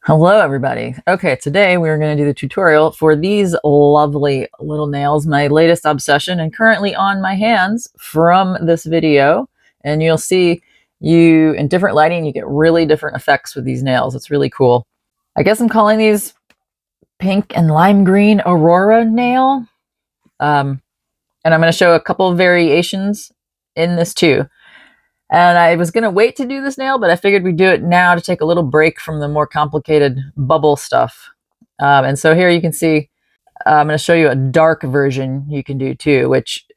Hello everybody. Okay, today we're going to do the tutorial for these lovely little nails, my latest obsession and currently on my hands from this video. And you'll see in different lighting, you get really different effects with these nails. It's really cool. I guess I'm calling these pink and lime green Aurora nail. And I'm going to show a couple of variations in this too. And I was going to wait to do this nail, but I figured we'd do it now to take a little break from the more complicated bubble stuff. And so here you can see, I'm going to show you a dark version you can do too, which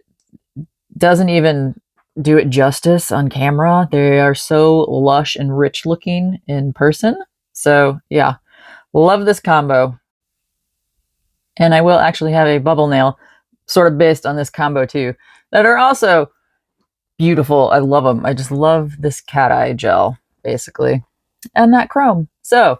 doesn't even do it justice on camera. They are so lush and rich looking in person. So yeah, love this combo. And I will actually have a bubble nail sort of based on this combo too, that are also beautiful. I love them. I just love this cat eye gel, basically, and that chrome. So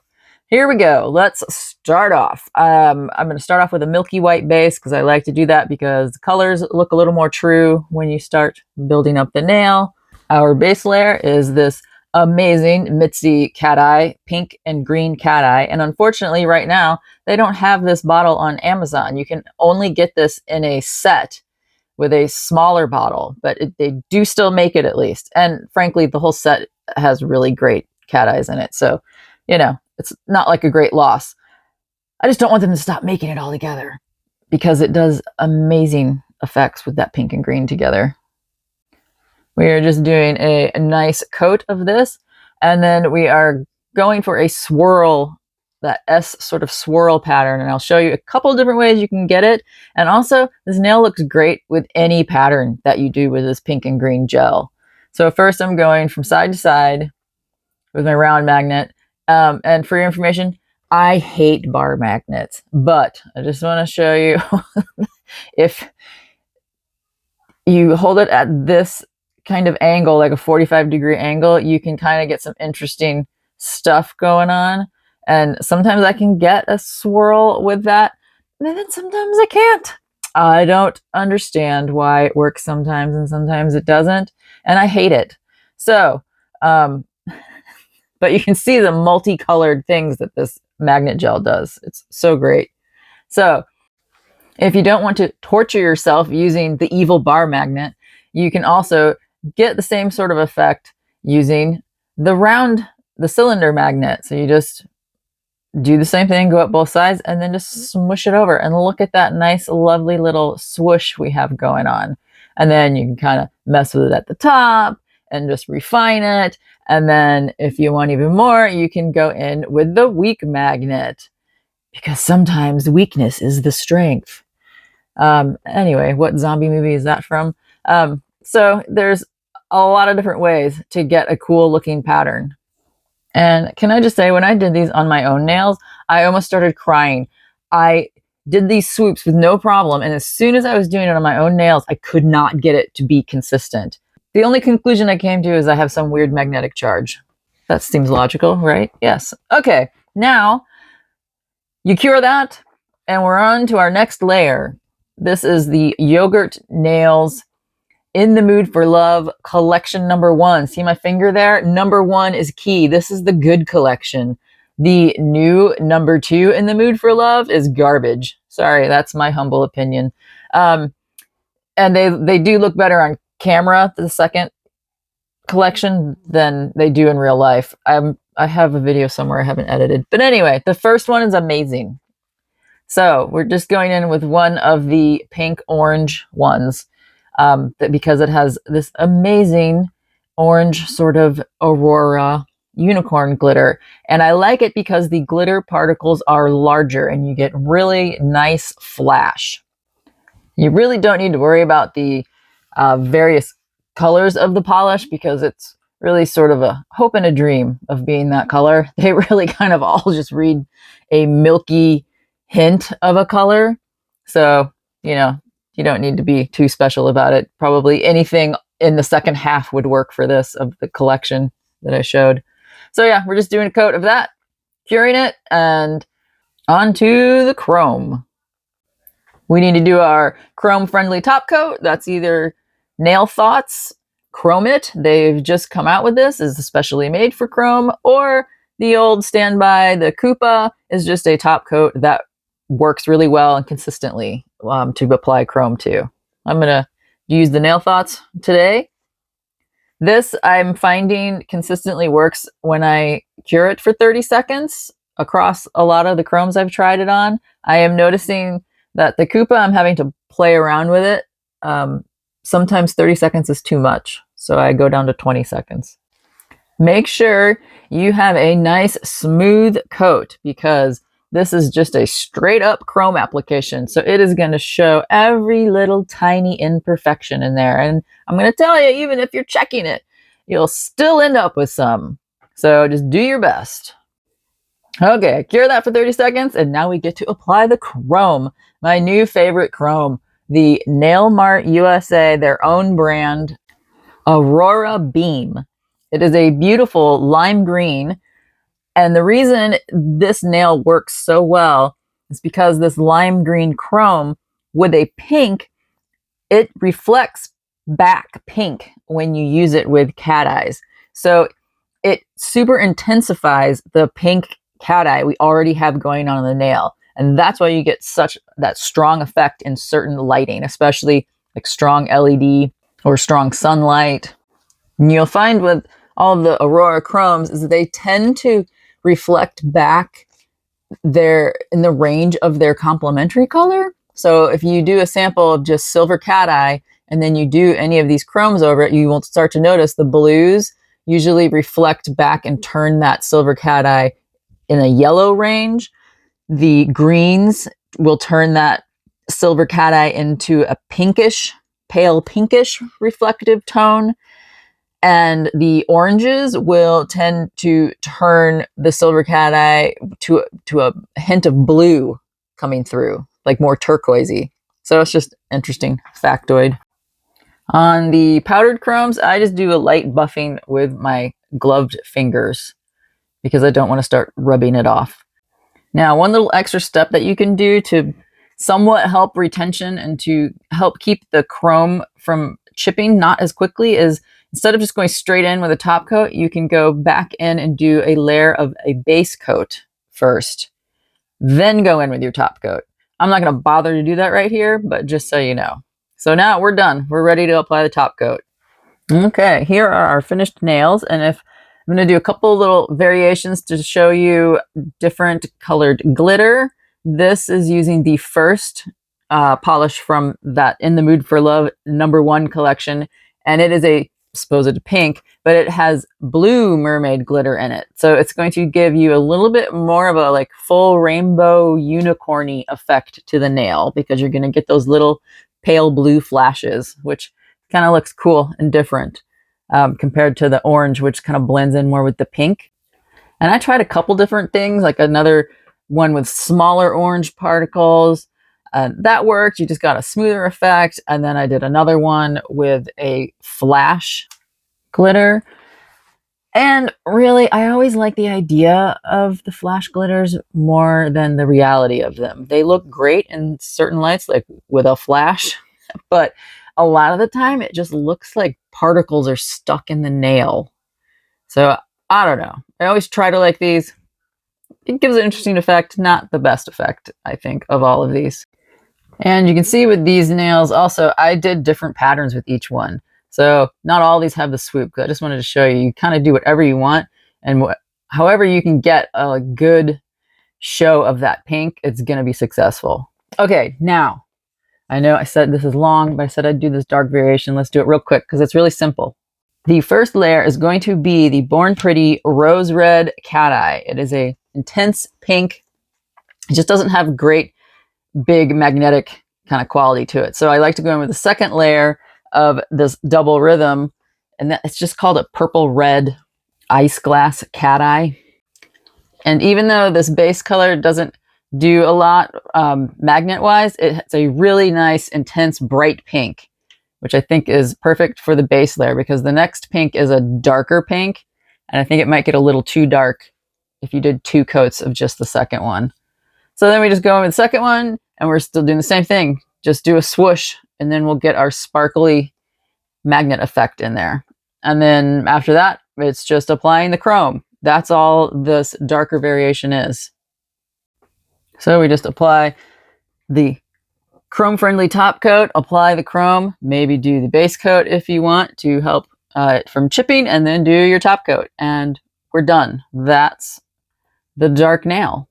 here we go. Let's start off. I'm going to start off with a milky white base because I like to do that because the colors look a little more true when you start building up the nail. Our base layer is this amazing Mitzi cat eye, pink and green cat eye. And unfortunately, right now, they don't have this bottle on Amazon. You can only get this in a set with a smaller bottle, but they do still make it at least. And frankly, the whole set has really great cat eyes in it. So, it's not like a great loss. I just don't want them to stop making it all together because it does amazing effects with that pink and green together. We are just doing a nice coat of this, and then we are going for a swirl, that S sort of swirl pattern, and I'll show you a couple of different ways you can get it. And also, this nail looks great with any pattern that you do with this pink and green gel. So first I'm going from side to side with my round magnet. And for your information, I hate bar magnets, but I just want to show you if you hold it at this kind of angle, like a 45-degree angle, you can kind of get some interesting stuff going on. And sometimes I can get a swirl with that, and then sometimes I can't. I don't understand why it works sometimes and sometimes it doesn't, and I hate it. So, but you can see the multicolored things that this magnet gel does. It's so great. So, if you don't want to torture yourself using the evil bar magnet, you can also get the same sort of effect using the cylinder magnet. So you just do the same thing, go up both sides, and then just smush it over. And look at that nice, lovely little swoosh we have going on. And then you can kind of mess with it at the top and just refine it. And then if you want even more, you can go in with the weak magnet, because sometimes weakness is the strength. Anyway, what zombie movie is that from? So there's a lot of different ways to get a cool looking pattern. And can I just say, when I did these on my own nails, I almost started crying. I did these swoops with no problem, and as soon as I was doing it on my own nails, I could not get it to be consistent. The only conclusion I came to is I have some weird magnetic charge. That seems logical, right? Yes. Okay, now you cure that, and we're on to our next layer. This is the Yogurt Nails In the Mood for Love collection number 1. See my finger there? Number 1 is key. This is the good collection. The new number 2, In the Mood for Love, is garbage. Sorry, that's my humble opinion. And they do look better on camera, the second collection, than they do in real life. I have a video somewhere I haven't edited. But anyway, the first one is amazing. So we're just going in with one of the pink orange ones. Because it has this amazing orange sort of Aurora unicorn glitter. And I like it because the glitter particles are larger and you get really nice flash. You really don't need to worry about the various colors of the polish because it's really sort of a hope and a dream of being that color. They really kind of all just read a milky hint of a color. So, you don't need to be too special about it. Probably anything in the second half would work for this of the collection that I showed. So yeah, we're just doing a coat of that, curing it, and onto the chrome. We need to do our chrome-friendly top coat. That's either Nail Thoughts Chrome It. They've just come out with this. It's especially made for chrome. Or the old standby. The Koopa is just a top coat that works really well and consistently to apply chrome to. I'm going to use the Nail Thoughts today. This I'm finding consistently works when I cure it for 30 seconds across a lot of the chromes I've tried it on. I am noticing that the Koopa, I'm having to play around with it. Sometimes 30 seconds is too much, so I go down to 20 seconds. Make sure you have a nice smooth coat because this is just a straight up chrome application. So it is going to show every little tiny imperfection in there. And I'm going to tell you, even if you're checking it, you'll still end up with some. So just do your best. Okay, cure that for 30 seconds. And now we get to apply the chrome. My new favorite chrome, the Nail Mart USA, their own brand, Aurora Beam. It is a beautiful lime green. And the reason this nail works so well is because this lime green chrome with a pink, it reflects back pink when you use it with cat eyes. So it super intensifies the pink cat eye we already have going on the nail. And that's why you get such that strong effect in certain lighting, especially like strong LED or strong sunlight. And you'll find with all of the Aurora chromes is that they tend to reflect back in the range of their complementary color. So if you do a sample of just silver cat eye and then you do any of these chromes over it, you will start to notice the blues usually reflect back and turn that silver cat eye in a yellow range. The greens will turn that silver cat eye into a pinkish, pale pinkish reflective tone. And the oranges will tend to turn the silver cat eye to a hint of blue coming through, like more turquoisey. So it's just interesting factoid. On the powdered chromes, I just do a light buffing with my gloved fingers because I don't want to start rubbing it off. Now, one little extra step that you can do to somewhat help retention and to help keep the chrome from chipping not as quickly is instead of just going straight in with a top coat, you can go back in and do a layer of a base coat first, then go in with your top coat. I'm not going to bother to do that right here, but just so you know. So now we're done. We're ready to apply the top coat. Okay, here are our finished nails. And if I'm going to do a couple little variations to show you different colored glitter. This is using the first polish from that In the Mood for Love #1 collection. And it is a supposed pink, but it has blue mermaid glitter in it. So it's going to give you a little bit more of a like full rainbow unicorny effect to the nail because you're going to get those little pale blue flashes, which kind of looks cool and different compared to the orange, which kind of blends in more with the pink. And I tried a couple different things, like another one with smaller orange particles. That worked. You just got a smoother effect. And then I did another one with a flash glitter. And really, I always like the idea of the flash glitters more than the reality of them. They look great in certain lights, like with a flash, but a lot of the time it just looks like particles are stuck in the nail. So I don't know. I always try to like these. It gives an interesting effect, not the best effect, I think, of all of these. And you can see with these nails also, I did different patterns with each one. So not all these have the swoop. I just wanted to show you, you kind of do whatever you want. And however you can get a good show of that pink, it's going to be successful. Okay, now, I know I said this is long, but I said I'd do this dark variation. Let's do it real quick because it's really simple. The first layer is going to be the Born Pretty Rose Red Cat Eye. It is a intense pink. It just doesn't have great big magnetic kind of quality to it. So I like to go in with the second layer of this double rhythm, and it's just called a Purple Red Ice Glass Cat Eye. And even though this base color doesn't do a lot magnet wise, it's a really nice intense bright pink, which I think is perfect for the base layer because the next pink is a darker pink, and I think it might get a little too dark if you did 2 coats of just the second one. So then we just go in with the second one, and we're still doing the same thing. Just do a swoosh, and then we'll get our sparkly magnet effect in there. And then after that, it's just applying the chrome. That's all this darker variation is. So we just apply the chrome-friendly top coat, apply the chrome, maybe do the base coat if you want to help it from chipping, and then do your top coat. And we're done. That's the dark nail.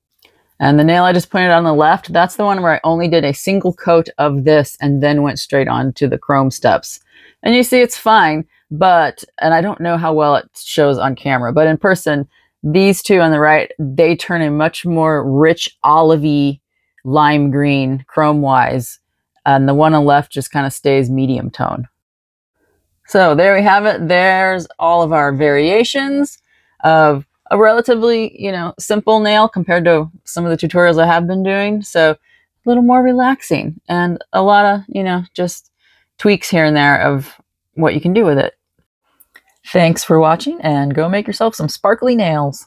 And the nail I just pointed on the left, that's the one where I only did a single coat of this and then went straight on to the chrome steps. And you see it's fine, but, and I don't know how well it shows on camera, but in person, these two on the right, they turn a much more rich olivey lime green chrome-wise. And the one on the left just kind of stays medium tone. So there we have it. There's all of our variations of a relatively, simple nail compared to some of the tutorials I have been doing. So a little more relaxing and a lot of, just tweaks here and there of what you can do with it. Thanks for watching, and go make yourself some sparkly nails.